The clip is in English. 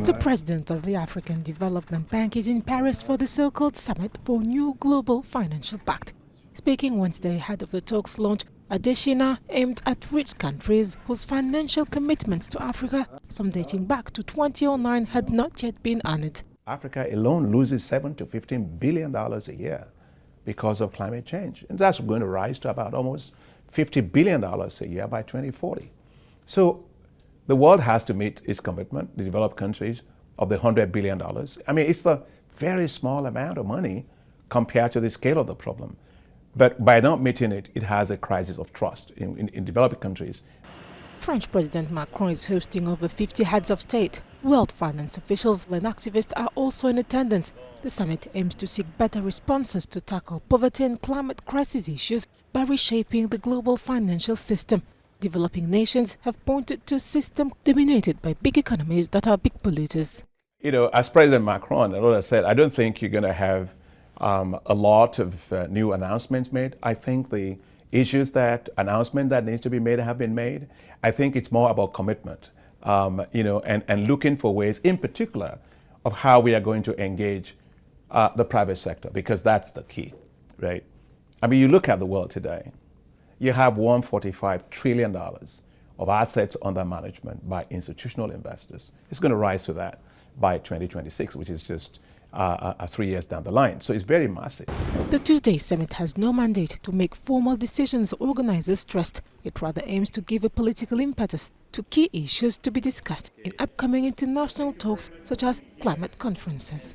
The president of the African Development Bank is in Paris for the so-called Summit for New Global Financial Pact. Speaking Wednesday ahead of the talks launch, Adesina aimed at rich countries whose financial commitments to Africa, some dating back to 2009, had not yet been honored. Africa alone loses $7 to $15 billion a year because of climate change. And that's going to rise to about almost $50 billion a year by 2040. So the world has to meet its commitment, the developed countries, of the $100 billion. I mean, it's a very small amount of money compared to the scale of the problem. But by not meeting it, it has a crisis of trust in developing countries. French President Macron is hosting over 50 heads of state. World finance officials and activists are also in attendance. The summit aims to seek better responses to tackle poverty and climate crisis issues by reshaping the global financial system. Developing nations have pointed to a system dominated by big economies that are big polluters. You know, as President Macron and others said, I don't think you're going to have a lot of new announcements made. I think the announcement that needs to be made have been made. I think it's more about commitment, you know, and looking for ways, in particular, of how we are going to engage the private sector, because that's the key, right? I mean, you look at the world today, you have $145 trillion of assets under management by institutional investors. It's going to rise to that by 2026, which is just 3 years down the line. So it's very massive. The two-day summit has no mandate to make formal decisions, organizers stressed. It rather aims to give a political impetus to key issues to be discussed in upcoming international talks such as climate conferences.